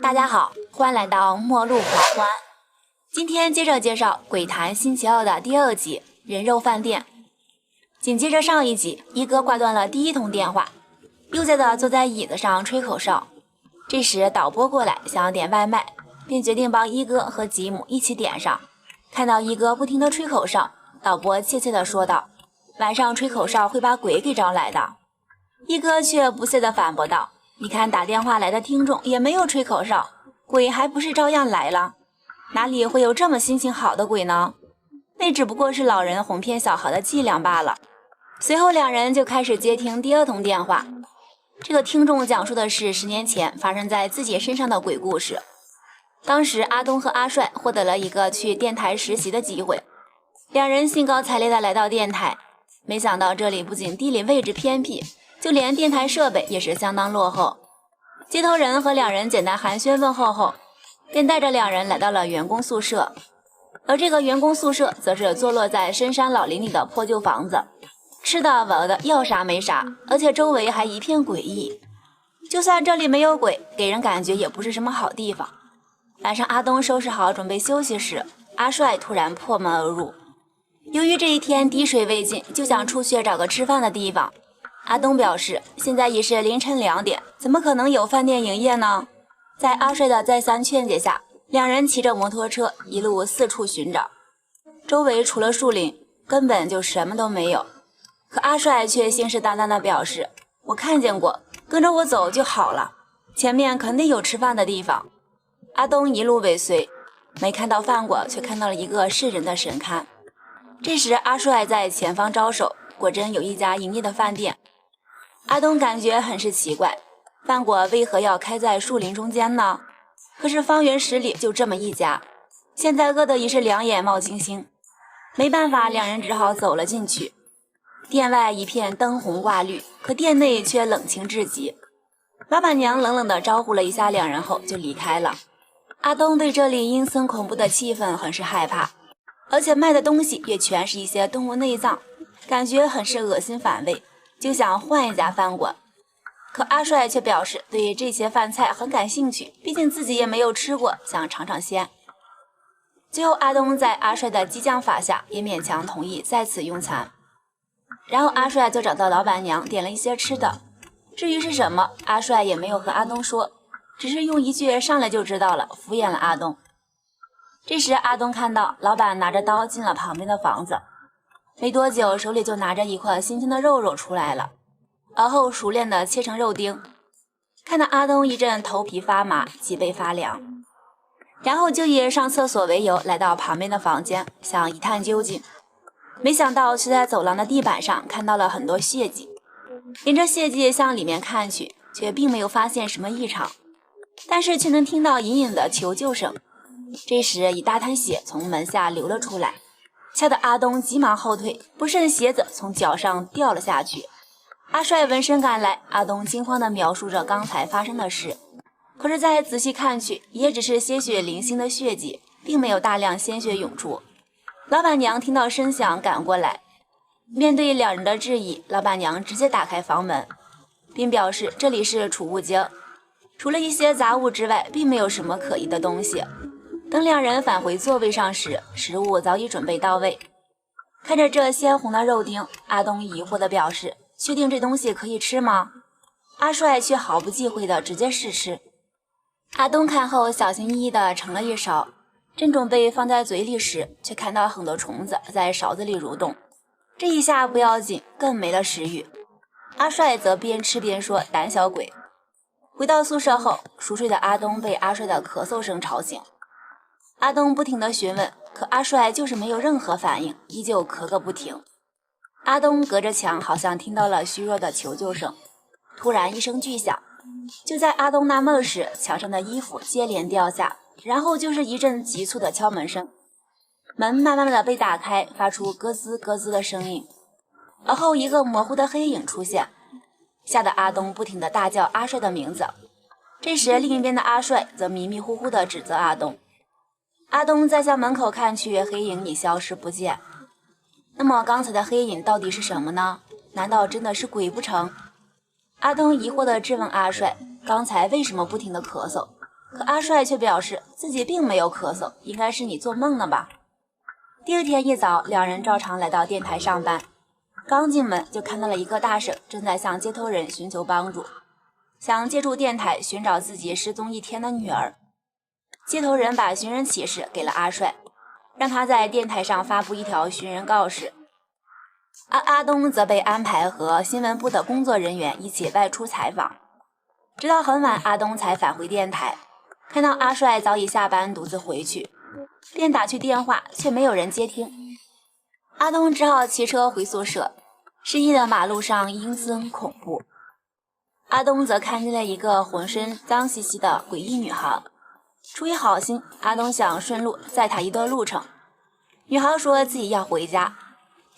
大家好，欢迎来到末路狂欢。今天接着介绍《鬼谈新奇奥》的第2集人肉饭店。紧接着上一集，一哥挂断了第1通电话，悠哉的坐在椅子上吹口哨。这时导播过来想要点外卖，便决定帮一哥和吉姆一起点上。看到一哥不停的吹口哨，导播怯怯的说道：“晚上吹口哨会把鬼给招来的。”一哥却不屑地反驳道：“你看打电话来的听众也没有吹口哨，鬼还不是照样来了？哪里会有这么心情好的鬼呢？那只不过是老人哄骗小孩的伎俩罢了。”随后两人就开始接听第2通电话。这个听众讲述的是10年前发生在自己身上的鬼故事。当时阿东和阿帅获得了一个去电台实习的机会，两人兴高采烈地来到电台，没想到这里不仅地理位置偏僻，就连电台设备也是相当落后。接头人和两人简单寒暄问候后，便带着两人来到了员工宿舍。而这个员工宿舍则是坐落在深山老林里的破旧房子，吃的玩的要啥没啥，而且周围还一片诡异。就算这里没有鬼，给人感觉也不是什么好地方。晚上阿东收拾好准备休息时，阿帅突然破门而入。由于这一天滴水未进，就想出去找个吃饭的地方。阿东表示现在已是凌晨2点，怎么可能有饭店营业呢？在阿帅的再三劝解下，两人骑着摩托车一路四处寻找，周围除了树林根本就什么都没有。可阿帅却信誓旦旦地表示：“我看见过，跟着我走就好了，前面肯定有吃饭的地方。”阿东一路尾随，没看到饭馆，却看到了一个是人的神龛。这时阿帅在前方招手，果真有一家营业的饭店。阿东感觉很是奇怪，饭馆为何要开在树林中间呢？可是方圆10里就这么一家，现在饿得已是两眼冒金星。没办法，两人只好走了进去。店外一片灯红挂绿，可店内却冷清至极。老板娘冷冷地招呼了一下两人后就离开了。阿东对这里阴森恐怖的气氛很是害怕，而且卖的东西也全是一些动物内脏，感觉很是恶心反胃，就想换一家饭馆。可阿帅却表示对这些饭菜很感兴趣，毕竟自己也没有吃过，想尝尝鲜。最后阿东在阿帅的激将法下也勉强同意在此用餐。然后阿帅就找到老板娘点了一些吃的，至于是什么，阿帅也没有和阿东说，只是用一句上来就知道了，敷衍了阿东。这时阿东看到老板拿着刀进了旁边的房子，没多久手里就拿着一块新鲜的肉出来了，而后熟练地切成肉丁，看到阿东一阵头皮发麻，脊背发凉，然后就以上厕所为由来到旁边的房间，想一探究竟。没想到却在走廊的地板上看到了很多血迹，沿着血迹向里面看去，却并没有发现什么异常，但是却能听到隐隐的求救声。这时一大滩血从门下流了出来，吓得阿东急忙后退，不慎鞋子从脚上掉了下去。阿帅闻声赶来，阿东惊慌地描述着刚才发生的事，可是再仔细看去，也只是些许零星的血迹，并没有大量鲜血涌出。老板娘听到声响赶过来，面对两人的质疑，老板娘直接打开房门，并表示这里是储物间，除了一些杂物之外，并没有什么可疑的东西。等两人返回座位上时，食物早已准备到位。看着这鲜红的肉丁，阿东疑惑地表示：“确定这东西可以吃吗？”阿帅却毫不忌讳地直接试吃。阿东看后小心翼翼地盛了一勺，正准备放在嘴里时，却看到很多虫子在勺子里蠕动。这一下不要紧，更没了食欲。阿帅则边吃边说：“胆小鬼。”回到宿舍后，熟睡的阿东被阿帅的咳嗽声吵醒。阿东不停地询问，可阿帅就是没有任何反应，依旧咳个不停。阿东隔着墙好像听到了虚弱的求救声，突然一声巨响，就在阿东纳闷时，墙上的衣服接连掉下，然后就是一阵急促的敲门声。门慢慢的被打开，发出咯吱咯吱的声音，而后一个模糊的黑影出现，吓得阿东不停地大叫阿帅的名字。这时另一边的阿帅则迷迷糊糊地指责阿东。阿东再向门口看去，黑影已消失不见。那么刚才的黑影到底是什么呢？难道真的是鬼不成？阿东疑惑地质问阿帅，刚才为什么不停地咳嗽？可阿帅却表示自己并没有咳嗽，应该是你做梦了吧。第二天一早，两人照常来到电台上班，刚进门就看到了一个大婶正在向接头人寻求帮助，想借助电台寻找自己失踪1天的女儿。接头人把寻人启事给了阿帅，让他在电台上发布一条寻人告示。阿东则被安排和新闻部的工作人员一起外出采访，直到很晚，阿东才返回电台，看到阿帅早已下班独自回去，便打去电话，却没有人接听。阿东只好骑车回宿舍，深夜的马路上阴森恐怖。阿东则看见了一个浑身脏兮兮的诡异女孩，出于好心，阿东想顺路载她一段路程。女孩说自己要回家。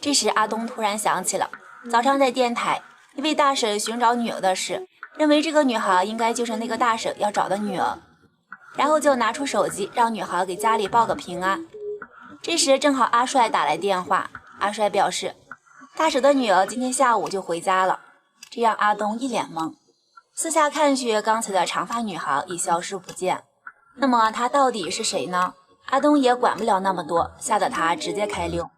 这时阿东突然想起了早上在电台一位大婶寻找女儿的事，认为这个女孩应该就是那个大婶要找的女儿，然后就拿出手机让女孩给家里报个平安。这时正好阿帅打来电话，阿帅表示大婶的女儿今天下午就回家了，这让阿东一脸懵。四下看去，刚才的长发女孩已消失不见，那么她到底是谁呢？阿东也管不了那么多，吓得他直接开溜。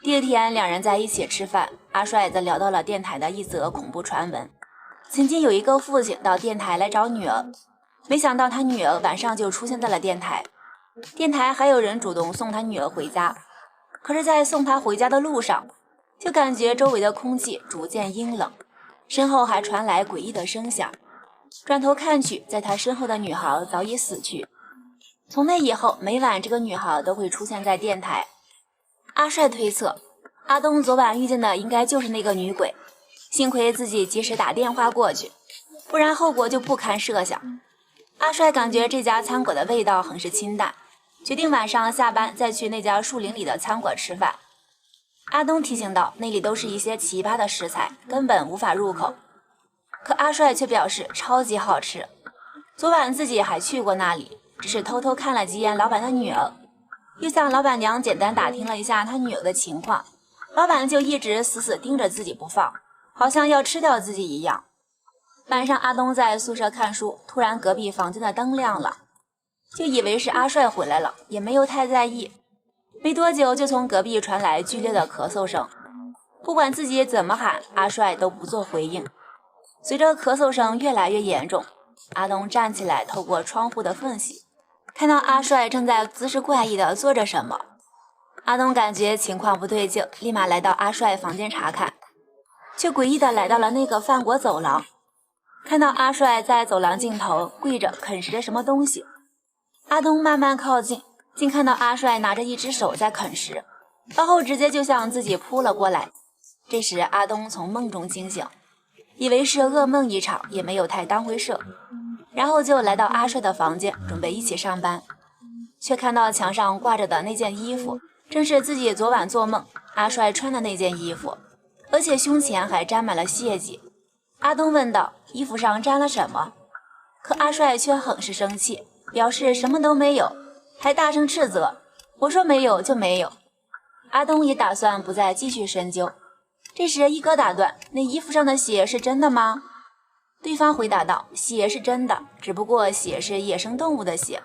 第二天两人在一起吃饭，阿帅则聊到了电台的一则恐怖传闻。曾经有一个父亲到电台来找女儿，没想到他女儿晚上就出现在了电台，电台还有人主动送他女儿回家。可是在送他回家的路上，就感觉周围的空气逐渐阴冷，身后还传来诡异的声响。转头看去，在他身后的女孩早已死去。从那以后，每晚这个女孩都会出现在电台。阿帅推测，阿东昨晚遇见的应该就是那个女鬼，幸亏自己及时打电话过去，不然后果就不堪设想。阿帅感觉这家餐馆的味道很是清淡，决定晚上下班再去那家树林里的餐馆吃饭。阿东提醒道，那里都是一些奇葩的食材，根本无法入口。可阿帅却表示超级好吃，昨晚自己还去过那里，只是偷偷看了几眼老板的女儿，又向老板娘简单打听了一下他女儿的情况，老板就一直死死盯着自己不放，好像要吃掉自己一样。晚上阿东在宿舍看书，突然隔壁房间的灯亮了，就以为是阿帅回来了，也没有太在意。没多久就从隔壁传来剧烈的咳嗽声，不管自己怎么喊，阿帅都不做回应。随着咳嗽声越来越严重，阿东站起来，透过窗户的缝隙看到阿帅正在姿势怪异地做着什么。阿东感觉情况不对劲，立马来到阿帅房间查看，却诡异地来到了那个饭馆走廊，看到阿帅在走廊尽头跪着啃食着什么东西。阿东慢慢靠近，竟看到阿帅拿着一只手在啃食，然后直接就向自己扑了过来。这时阿东从梦中惊醒，以为是噩梦一场，也没有太当回事，然后就来到阿帅的房间，准备一起上班，却看到墙上挂着的那件衣服，正是自己昨晚做梦阿帅穿的那件衣服，而且胸前还沾满了血迹。阿东问道，衣服上沾了什么？可阿帅却很是生气，表示什么都没有，还大声斥责，我说没有就没有。阿东也打算不再继续深究。这时一哥打断，那衣服上的血是真的吗？对方回答道，血是真的，只不过血是野生动物的血。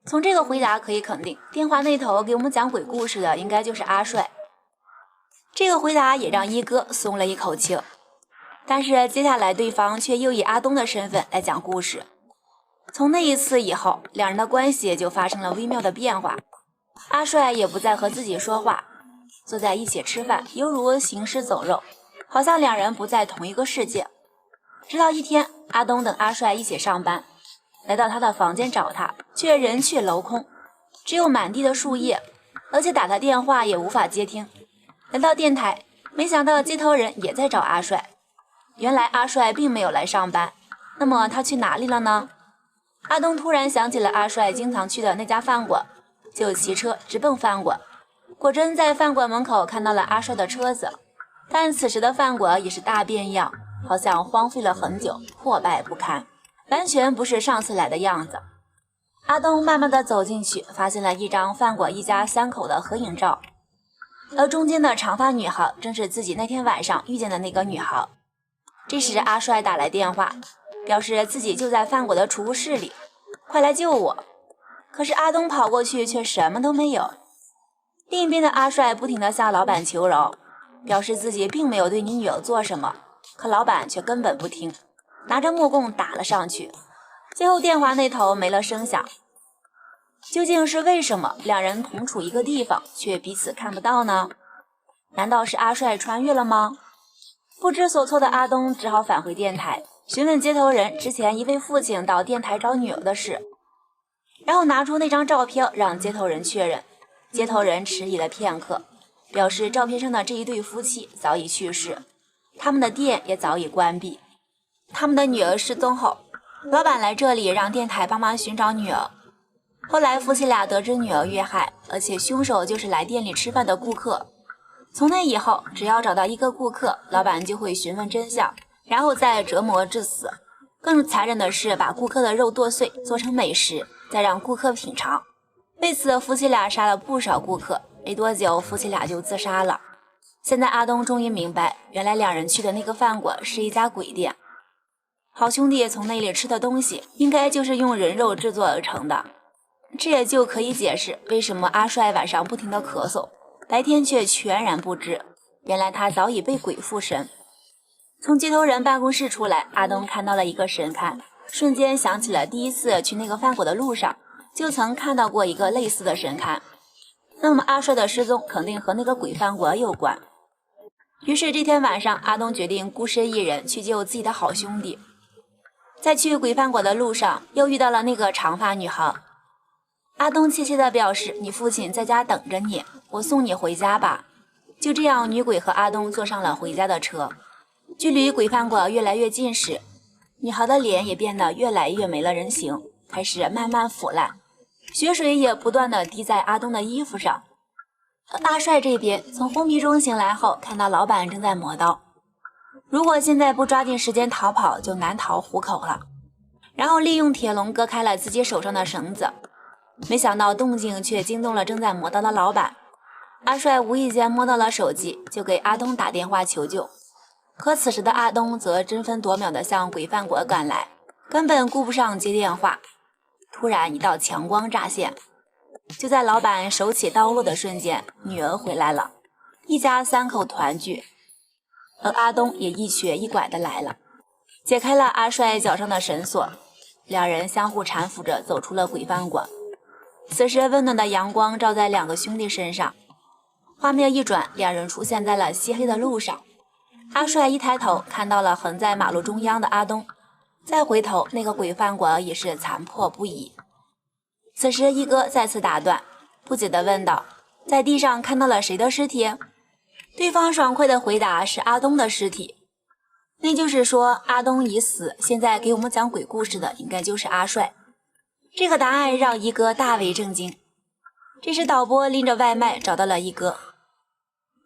从这个回答可以肯定，电话那头给我们讲鬼故事的应该就是阿帅。这个回答也让一哥松了一口气，但是接下来对方却又以阿东的身份来讲故事。从那一次以后，两人的关系就发生了微妙的变化，阿帅也不再和自己说话，坐在一起吃饭犹如行尸走肉，好像两人不在同一个世界。直到一天，阿东等阿帅一起上班，来到他的房间找他，却人去楼空，只有满地的树叶，而且打他电话也无法接听。来到电台，没想到接头人也在找阿帅。原来阿帅并没有来上班，那么他去哪里了呢？阿东突然想起了阿帅经常去的那家饭馆，就骑车直奔饭馆。果真在饭馆门口看到了阿帅的车子，但此时的饭馆已是大变样，好像荒废了很久，破败不堪，完全不是上次来的样子。阿东慢慢地走进去，发现了一张饭馆一家三口的合影照，而中间的长发女孩正是自己那天晚上遇见的那个女孩。这时阿帅打来电话，表示自己就在饭馆的储物室里，快来救我！可是阿东跑过去却什么都没有。另一边的阿帅不停地向老板求饶，表示自己并没有对你女儿做什么，可老板却根本不听，拿着木棍打了上去。最后电话那头没了声响。究竟是为什么两人同处一个地方却彼此看不到呢？难道是阿帅穿越了吗？不知所措的阿东只好返回电台，询问接头人之前一位父亲到电台找女儿的事，然后拿出那张照片让接头人确认。接头人迟疑了片刻，表示照片上的这一对夫妻早已去世，他们的店也早已关闭。他们的女儿失踪后，老板来这里让电台帮忙寻找女儿。后来夫妻俩得知女儿遇害，而且凶手就是来店里吃饭的顾客。从那以后，只要找到一个顾客，老板就会询问真相，然后再折磨致死。更残忍的是把顾客的肉剁碎做成美食，再让顾客品尝。为此夫妻俩杀了不少顾客，没多久夫妻俩就自杀了。现在阿东终于明白，原来两人去的那个饭馆是一家鬼店，好兄弟从那里吃的东西应该就是用人肉制作而成的。这也就可以解释为什么阿帅晚上不停地咳嗽，白天却全然不知，原来他早已被鬼附身。从接头人办公室出来，阿东看到了一个神龛，瞬间想起了第一次去那个饭馆的路上就曾看到过一个类似的神龛，那么阿帅的失踪肯定和那个鬼饭馆有关。于是这天晚上，阿东决定孤身一人去救自己的好兄弟。在去鬼饭馆的路上，又遇到了那个长发女孩。阿东怯怯地表示，你父亲在家等着你，我送你回家吧。就这样，女鬼和阿东坐上了回家的车。距离鬼饭馆越来越近时，女孩的脸也变得越来越没了人形，开始慢慢腐烂，血水也不断地滴在阿东的衣服上。阿帅这边从昏迷中醒来后，看到老板正在磨刀，如果现在不抓紧时间逃跑，就难逃虎口了。然后利用铁笼割开了自己手上的绳子，没想到动静却惊动了正在磨刀的老板。阿帅无意间摸到了手机，就给阿东打电话求救。可此时的阿东则争分夺秒地向鬼饭馆赶来，根本顾不上接电话。突然一道强光乍现，就在老板手起刀落的瞬间，女儿回来了，一家三口团聚，而阿东也一瘸一拐地来了，解开了阿帅脚上的绳索，两人相互搀扶着走出了鬼饭馆。此时温暖的阳光照在两个兄弟身上，画面一转，两人出现在了漆黑的路上。阿帅一抬头看到了横在马路中央的阿东，再回头，那个鬼饭馆已是残破不已。此时一哥再次打断，不解地问道，在地上看到了谁的尸体？对方爽快地回答，是阿东的尸体。那就是说阿东已死，现在给我们讲鬼故事的应该就是阿帅。这个答案让一哥大为震惊。这时导播拎着外卖找到了一哥，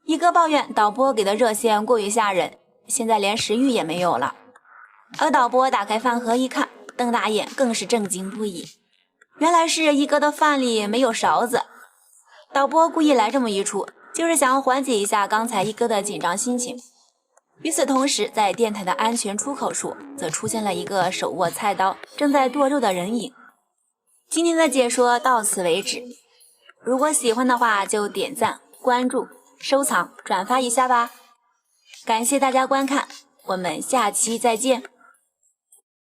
一哥抱怨导播给的热线过于吓人，现在连食欲也没有了。而导播打开饭盒一看，瞪大眼，更是震惊不已。原来是一哥的饭里没有勺子。导播故意来这么一出，就是想缓解一下刚才一哥的紧张心情。与此同时，在电台的安全出口处，则出现了一个手握菜刀正在剁肉的人影。今天的解说到此为止，如果喜欢的话就点赞、关注、收藏、转发一下吧。感谢大家观看，我们下期再见。